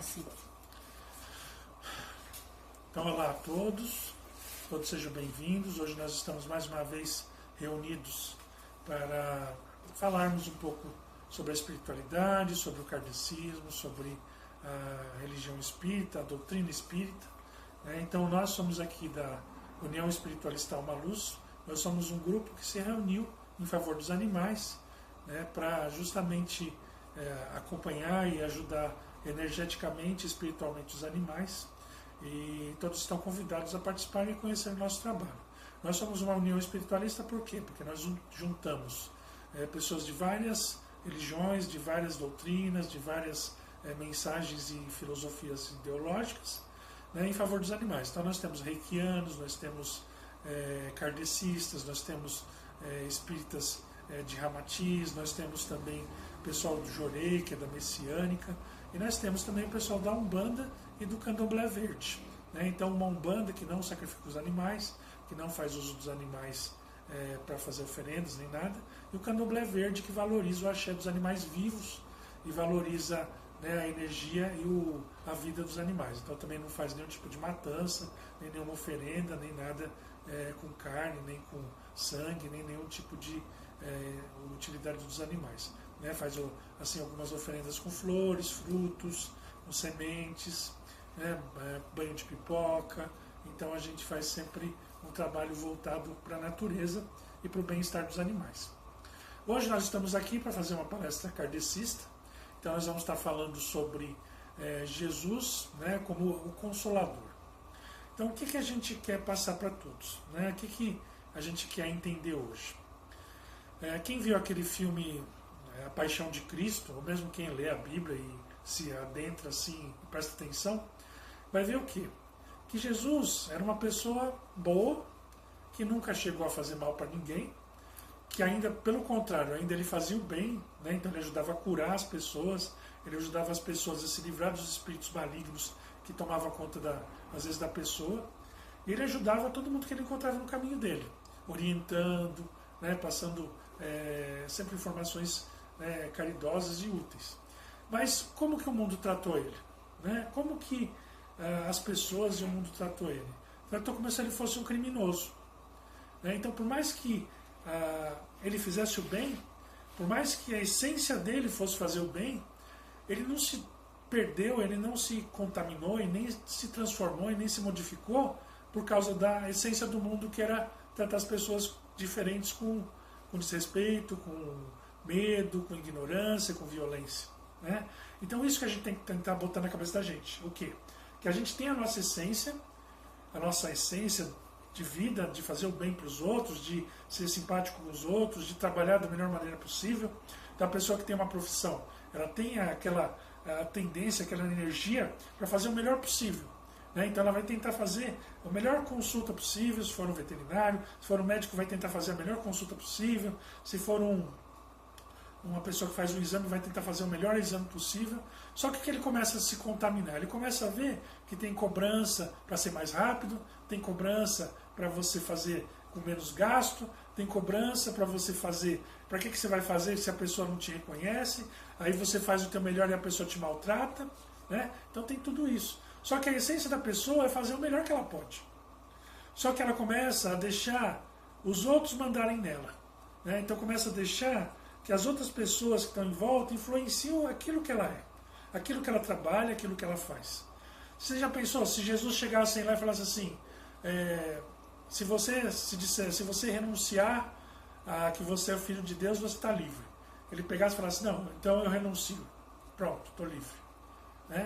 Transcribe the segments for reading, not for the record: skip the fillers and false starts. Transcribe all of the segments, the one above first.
assim. Então, olá a todos sejam bem-vindos. Hoje nós estamos mais uma vez reunidos para falarmos um pouco sobre a espiritualidade, sobre o kardecismo, sobre a religião espírita, a doutrina espírita. Então, nós somos aqui da União Espiritualista Alma Luz. Nós somos um grupo que se reuniu em favor dos animais, para justamente acompanhar e ajudar energeticamente e espiritualmente os animais. E todos estão convidados a participar e conhecer o nosso trabalho. Nós somos uma união espiritualista por quê? Porque nós juntamos pessoas de várias religiões, de várias doutrinas, de várias mensagens e filosofias ideológicas, em favor dos animais. Então nós temos reikianos, nós temos kardecistas, nós temos espíritas de Ramatiz, nós temos também pessoal do Jorei, que é da Messiânica, e nós temos também o pessoal da Umbanda e do Candomblé Verde. Então uma Umbanda que não sacrifica os animais, que não faz uso dos animais para fazer oferendas nem nada, e o Candomblé Verde, que valoriza o axé dos animais vivos e valoriza a energia e a vida dos animais. Então também não faz nenhum tipo de matança, nem nenhuma oferenda, nem nada com carne, nem com sangue, nem nenhum tipo de utilidade dos animais. Faz assim, algumas oferendas com flores, frutos, com sementes, banho de pipoca. Então a gente faz sempre um trabalho voltado para a natureza e para o bem-estar dos animais. Hoje nós estamos aqui para fazer uma palestra kardecista. Então nós vamos estar falando sobre Jesus, como o Consolador. Então o que a gente quer passar para todos? O que a gente quer entender hoje? Quem viu aquele filme A Paixão de Cristo, ou mesmo quem lê a Bíblia e se adentra assim, presta atenção, vai ver o quê? Que Jesus era uma pessoa boa, que nunca chegou a fazer mal para ninguém, que ainda, pelo contrário, ainda ele fazia o bem, então ele ajudava a curar as pessoas, ele ajudava as pessoas a se livrar dos espíritos malignos que tomavam conta, às vezes, da pessoa, e ele ajudava todo mundo que ele encontrava no caminho dele, orientando, passando sempre informações caridosas e úteis. Mas como que o mundo tratou ele? Como que as pessoas e o mundo tratou ele? Tratou como se ele fosse um criminoso. Então, por mais que ele fizesse o bem, por mais que a essência dele fosse fazer o bem, ele não se perdeu, ele não se contaminou, e nem se transformou, e nem se modificou por causa da essência do mundo, que era tratar as pessoas diferentes com desrespeito, com medo, com ignorância, com violência. Então isso que a gente tem que tentar botar na cabeça da gente. O quê? Que a gente tem a nossa essência de vida, de fazer o bem para os outros, de ser simpático com os outros, de trabalhar da melhor maneira possível. Então a pessoa que tem uma profissão, ela tem aquela tendência, aquela energia para fazer o melhor possível. Então ela vai tentar fazer a melhor consulta possível, se for um veterinário, se for um médico vai tentar fazer a melhor consulta possível, se for uma pessoa que faz um exame vai tentar fazer o melhor exame possível. Só que ele começa a se contaminar, ele começa a ver que tem cobrança para ser mais rápido, tem cobrança para você fazer com menos gasto, tem cobrança para você fazer, para que você vai fazer se a pessoa não te reconhece, aí você faz o teu melhor e a pessoa te maltrata, Então tem tudo isso. Só que a essência da pessoa é fazer o melhor que ela pode. Só que ela começa a deixar os outros mandarem nela. Então começa a deixar que as outras pessoas que estão em volta influenciam aquilo que ela é, aquilo que ela trabalha, aquilo que ela faz. Você já pensou, se Jesus chegasse lá e falasse assim, se você renunciar a que você é o Filho de Deus, você está livre. Ele pegasse e falasse, não, então eu renuncio, pronto, estou livre.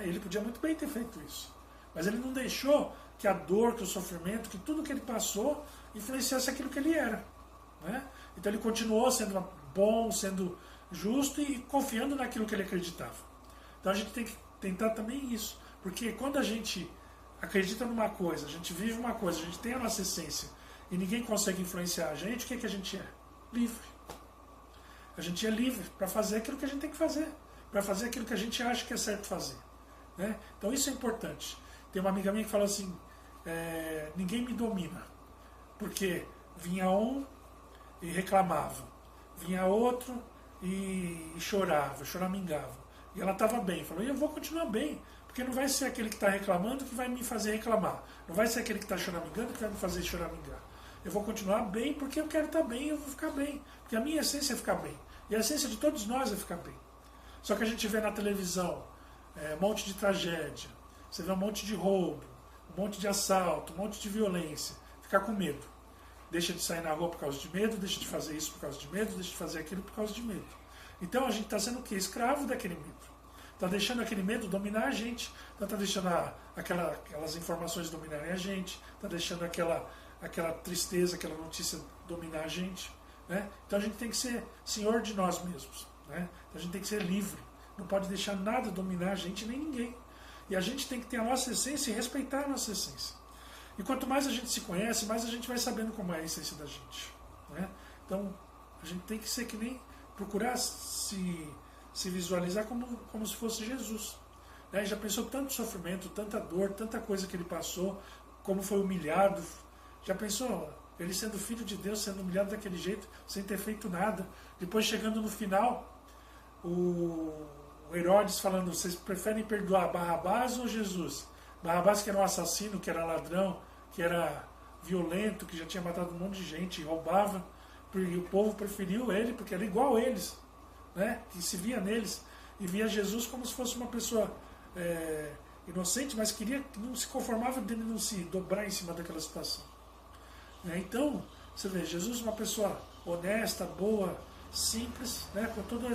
Ele podia muito bem ter feito isso, mas ele não deixou que a dor, que o sofrimento, que tudo que ele passou influenciasse aquilo que ele era. Então ele continuou sendo bom, sendo justo e confiando naquilo que ele acreditava. Então a gente tem que tentar também isso, porque quando a gente acredita numa coisa, a gente vive uma coisa, a gente tem a nossa essência e ninguém consegue influenciar a gente, o que a gente é? Livre. A gente é livre para fazer aquilo que a gente tem que fazer, para fazer aquilo que a gente acha que é certo fazer. Então isso é importante. Tem uma amiga minha que fala assim, ninguém me domina, porque vinha um e reclamava, vinha outro e chorava, choramingava, E ela estava bem. Falou, e eu vou continuar bem, porque não vai ser aquele que está reclamando que vai me fazer reclamar. Não vai ser aquele que está choramingando que vai me fazer choramingar. Eu vou continuar bem porque eu quero estar bem e eu vou ficar bem. Porque a minha essência é ficar bem. E a essência de todos nós é ficar bem. Só que a gente vê na televisão um monte de tragédia, você vê um monte de roubo, um monte de assalto, um monte de violência. Ficar com medo. Deixa de sair na rua por causa de medo, deixa de fazer isso por causa de medo, deixa de fazer aquilo por causa de medo. Então a gente está sendo o quê? Escravo daquele medo. Está deixando aquele medo dominar a gente. Então está deixando aquelas informações dominarem a gente. Está deixando aquela tristeza, aquela notícia dominar a gente. Né? Então a gente tem que ser senhor de nós mesmos. Né? Então, a gente tem que ser livre. Não pode deixar nada dominar a gente nem ninguém. E a gente tem que ter a nossa essência e respeitar a nossa essência. E quanto mais a gente se conhece, mais a gente vai sabendo como é a essência da gente. Né? Então a gente tem que ser que nem procurar se visualizar como se fosse Jesus. Né? Já pensou tanto sofrimento, tanta dor, tanta coisa que ele passou, como foi humilhado. Já pensou ele sendo filho de Deus, sendo humilhado daquele jeito, sem ter feito nada. Depois chegando no final, o Herodes falando, vocês preferem perdoar Barrabás ou Jesus? Barrabás, que era um assassino, que era ladrão, que era violento, que já tinha matado um monte de gente, roubava, e o povo preferiu ele, porque era igual a eles, né? Que se via neles, e via Jesus como se fosse uma pessoa inocente, mas não se conformava dele não se dobrar em cima daquela situação. Então, você vê, Jesus é uma pessoa honesta, boa, simples, né? Com todo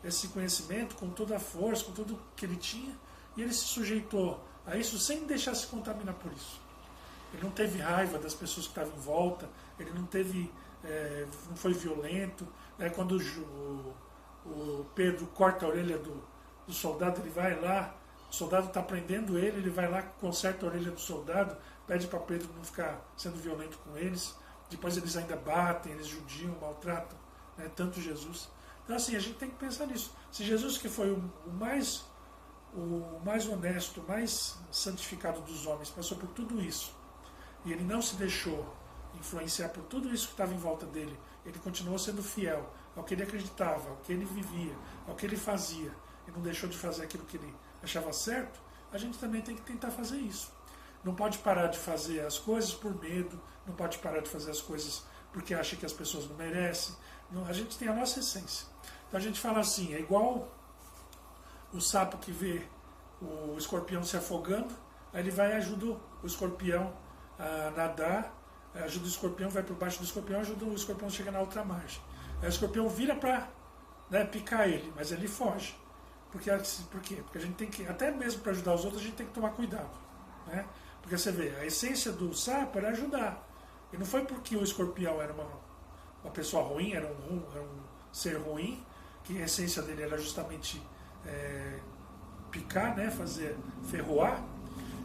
esse conhecimento, com toda a força, com tudo que ele tinha, e ele se sujeitou a isso sem deixar se contaminar por isso. Ele não teve raiva das pessoas que estavam em volta, ele não foi violento. Né? Quando o Pedro corta a orelha do soldado, ele vai lá, o soldado está prendendo ele vai lá, conserta a orelha do soldado, pede para Pedro não ficar sendo violento com eles. Depois eles ainda batem, eles judiam, maltratam, né? Tanto Jesus. Então assim, a gente tem que pensar nisso. Se Jesus, que foi o mais honesto, o mais santificado dos homens, passou por tudo isso, e ele não se deixou influenciar por tudo isso que estava em volta dele, ele continuou sendo fiel ao que ele acreditava, ao que ele vivia, ao que ele fazia, e não deixou de fazer aquilo que ele achava certo, a gente também tem que tentar fazer isso. Não pode parar de fazer as coisas por medo, não pode parar de fazer as coisas porque acha que as pessoas não merecem. Não, a gente tem a nossa essência. Então a gente fala assim, é igual o sapo que vê o escorpião se afogando, aí ele vai e ajuda o escorpião a nadar, ajuda o escorpião, vai por baixo do escorpião, ajuda o escorpião a chegar na outra margem. Aí o escorpião vira para picar ele, mas ele foge. Por quê? Porque a gente tem que, até mesmo para ajudar os outros, a gente tem que tomar cuidado. Né? Porque você vê, a essência do sapo era ajudar. E não foi porque o escorpião era uma pessoa ruim, era um ser ruim, que a essência dele era justamente picar, né? Fazer ferroar,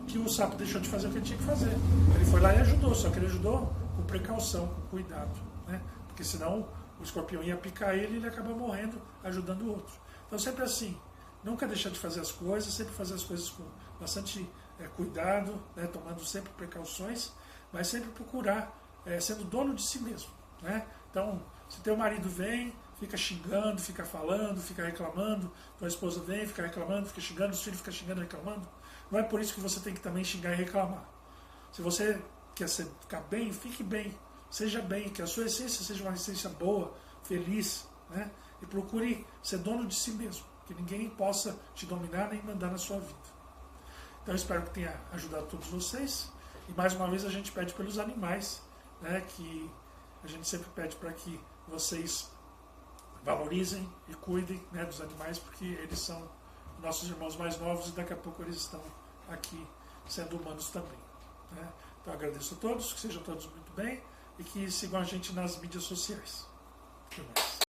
que o sapo deixou de fazer o que ele tinha que fazer. Ele foi lá e ajudou, só que ele ajudou com precaução, com cuidado. Né? Porque senão o escorpião ia picar ele e ele acaba morrendo ajudando o outro. Então sempre assim, nunca deixar de fazer as coisas, sempre fazer as coisas com bastante cuidado, né? Tomando sempre precauções, mas sempre procurar sendo dono de si mesmo. Né? Então, se teu marido vem, fica xingando, fica falando, fica reclamando, tua esposa vem, fica reclamando, fica xingando, os filhos ficam xingando e reclamando, não é por isso que você tem que também xingar e reclamar. Se você quer ficar bem, fique bem, seja bem, que a sua essência seja uma essência boa, feliz, né? E procure ser dono de si mesmo, que ninguém possa te dominar nem mandar na sua vida. Então eu espero que tenha ajudado todos vocês, e mais uma vez a gente pede pelos animais, né? Que a gente sempre pede para que vocês valorizem e cuidem, né, dos animais, porque eles são nossos irmãos mais novos e daqui a pouco eles estão aqui sendo humanos também. Né? Então agradeço a todos, que sejam todos muito bem e que sigam a gente nas mídias sociais. Até mais.